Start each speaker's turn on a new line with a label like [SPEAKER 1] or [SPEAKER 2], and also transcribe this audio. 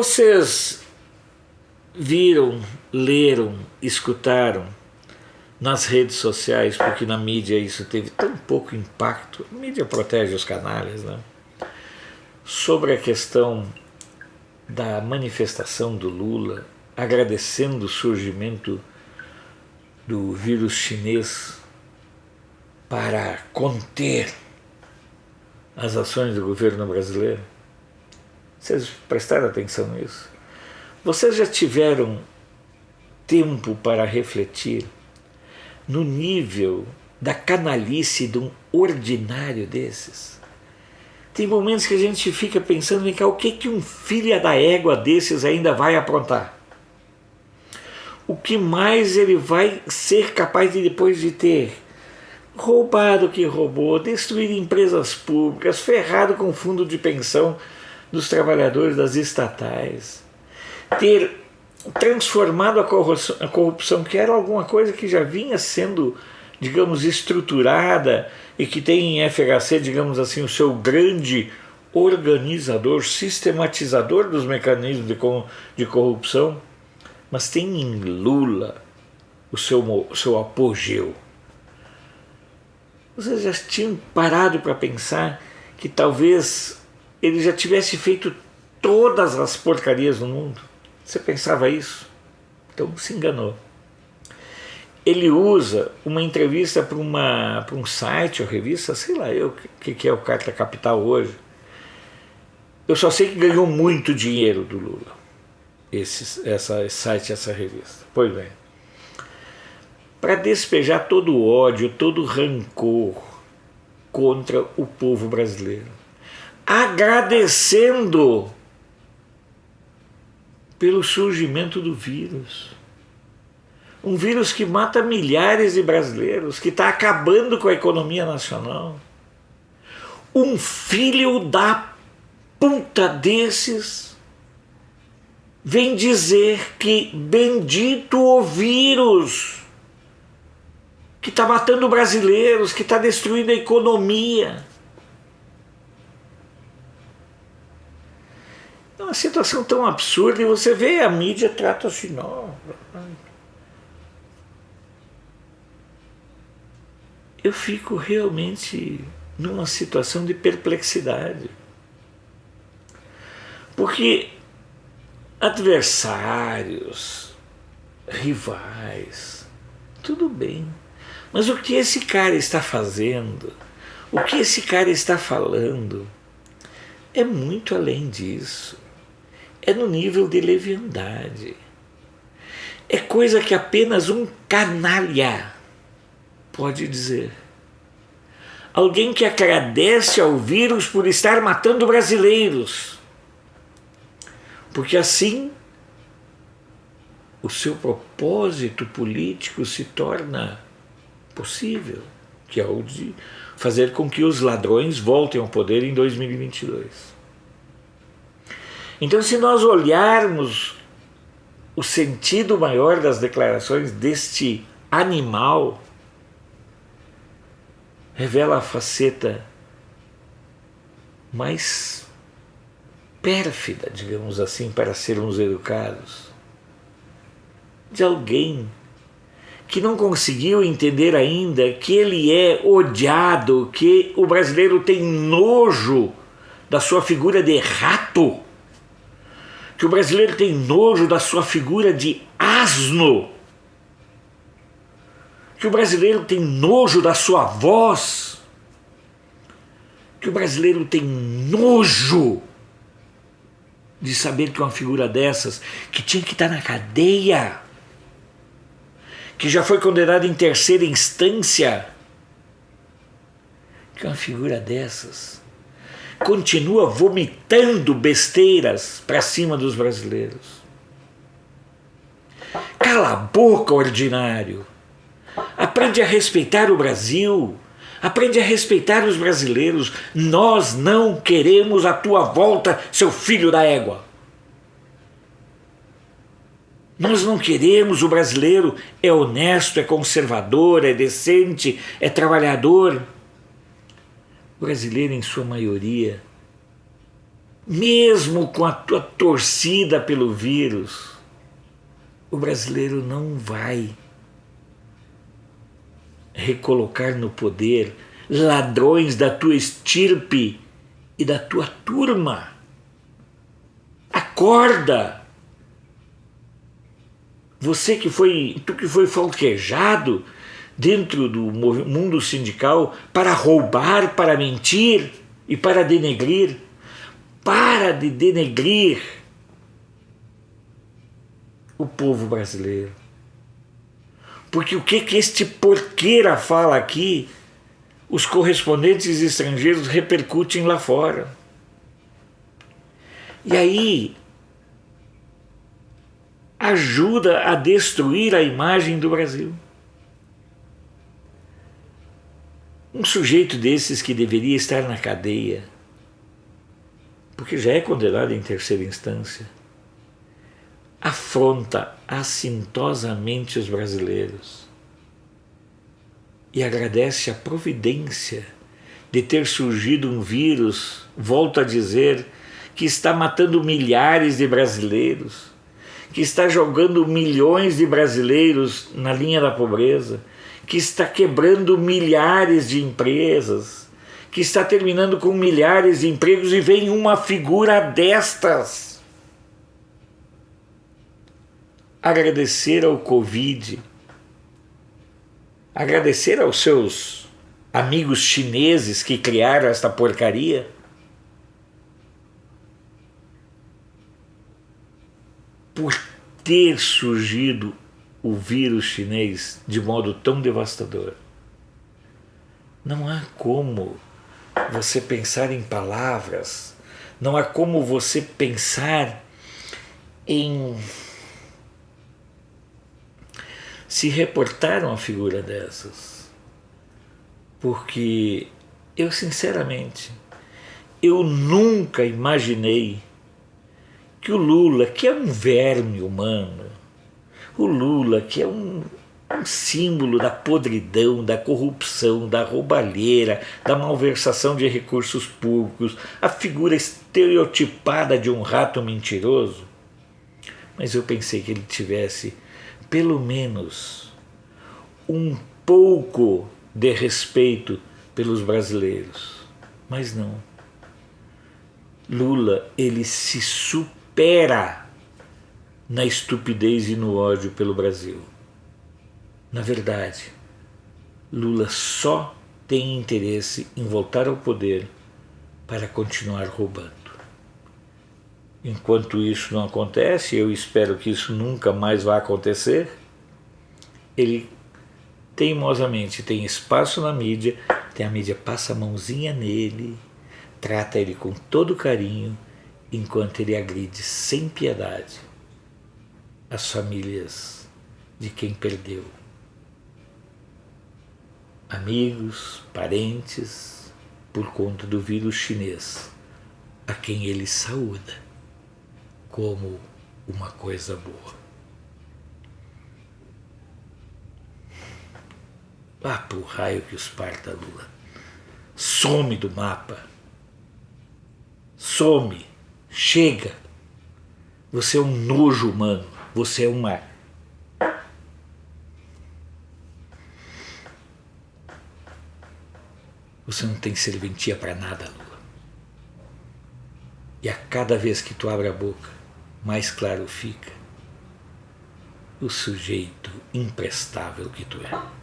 [SPEAKER 1] Vocês viram, leram, escutaram nas redes sociais, porque na mídia isso teve tão pouco impacto, a mídia protege os canalhas, né? Sobre a questão da manifestação do Lula, agradecendo o surgimento do vírus chinês para conter as ações do governo brasileiro. Vocês prestaram atenção nisso? Vocês já tiveram tempo para refletir no nível da canalice de um ordinário desses? Tem momentos que a gente fica pensando em o que um filho da égua desses ainda vai aprontar? O que mais ele vai ser capaz de, depois de ter roubado o que roubou, destruído empresas públicas, ferrado com o fundo de pensão dos trabalhadores das estatais, ter transformado a corrupção, que era alguma coisa que já vinha sendo, digamos, estruturada e que tem em FHC, digamos assim, o seu grande organizador, sistematizador dos mecanismos de corrupção, mas tem em Lula o seu apogeu. Vocês já tinham parado para pensar que talvez ele já tivesse feito todas as porcarias do mundo? Você pensava isso? Então se enganou. Ele usa uma entrevista para um site ou revista, sei lá eu o que é o Carta Capital hoje. Eu só sei que ganhou muito dinheiro do Lula, esse site, essa revista. Pois bem, para despejar todo o ódio, todo o rancor contra o povo brasileiro, agradecendo pelo surgimento do vírus. Um vírus que mata milhares de brasileiros, que está acabando com a economia nacional. Um filho da puta desses vem dizer que bendito o vírus, que está matando brasileiros, que está destruindo a economia. É uma situação tão absurda, e você vê a mídia trata assim, não. Eu fico realmente numa situação de perplexidade. Porque adversários, rivais, tudo bem. Mas o que esse cara está fazendo, o que esse cara está falando, é muito além disso. É no nível de leviandade. É coisa que apenas um canalha pode dizer. Alguém que agradece ao vírus por estar matando brasileiros. Porque assim o seu propósito político se torna possível, que é o de fazer com que os ladrões voltem ao poder em 2022. Então, se nós olharmos o sentido maior das declarações deste animal, revela a faceta mais pérfida, digamos assim, para sermos educados, de alguém que não conseguiu entender ainda que ele é odiado, que o brasileiro tem nojo da sua figura de rato, que o brasileiro tem nojo da sua figura de asno, que o brasileiro tem nojo da sua voz, que o brasileiro tem nojo de saber que uma figura dessas, que tinha que estar na cadeia, que já foi condenado em terceira instância, que uma figura dessas continua vomitando besteiras para cima dos brasileiros. Cala a boca, ordinário. Aprende a respeitar o Brasil. Aprende a respeitar os brasileiros. Nós não queremos a tua volta, seu filho da égua. Nós não queremos. O brasileiro é honesto, é conservador, é decente, é trabalhador. O brasileiro, em sua maioria, mesmo com a tua torcida pelo vírus, o brasileiro não vai recolocar no poder ladrões da tua estirpe e da tua turma. Acorda! Tu que foi falquejado dentro do mundo sindical para roubar, para mentir e para denegrir. Para de denegrir o povo brasileiro. Porque o que este porqueira fala aqui, os correspondentes estrangeiros repercutem lá fora. E aí ajuda a destruir a imagem do Brasil. Um sujeito desses que deveria estar na cadeia, porque já é condenado em terceira instância, afronta assintosamente os brasileiros e agradece a providência de ter surgido um vírus, volto a dizer, que está matando milhares de brasileiros, que está jogando milhões de brasileiros na linha da pobreza, que está quebrando milhares de empresas, que está terminando com milhares de empregos, e vem uma figura destas agradecer ao Covid, agradecer aos seus amigos chineses que criaram esta porcaria, por ter surgido o vírus chinês de modo tão devastador. Não há como você pensar em palavras, não há como você pensar em se reportar uma figura dessas. Porque eu, sinceramente, eu nunca imaginei que o Lula, que é um verme humano, o Lula, que é um símbolo da podridão, da corrupção, da roubalheira, da malversação de recursos públicos, a figura estereotipada de um rato mentiroso, mas eu pensei que ele tivesse pelo menos um pouco de respeito pelos brasileiros. Mas não. Lula, ele se supera na estupidez e no ódio pelo Brasil. Na verdade, Lula só tem interesse em voltar ao poder para continuar roubando. Enquanto isso não acontece, eu espero que isso nunca mais vá acontecer, ele teimosamente tem espaço na mídia, a mídia passa a mãozinha nele, trata ele com todo carinho, enquanto ele agride sem piedade as famílias de quem perdeu amigos, parentes, por conta do vírus chinês, a quem ele saúda como uma coisa boa. Ah, pro raio que os parta, Lula. Some do mapa. Some. Chega. Você é um nojo humano. Você é uma... Você não tem serventia para nada, Lula. E a cada vez que tu abre a boca, mais claro fica o sujeito imprestável que tu é.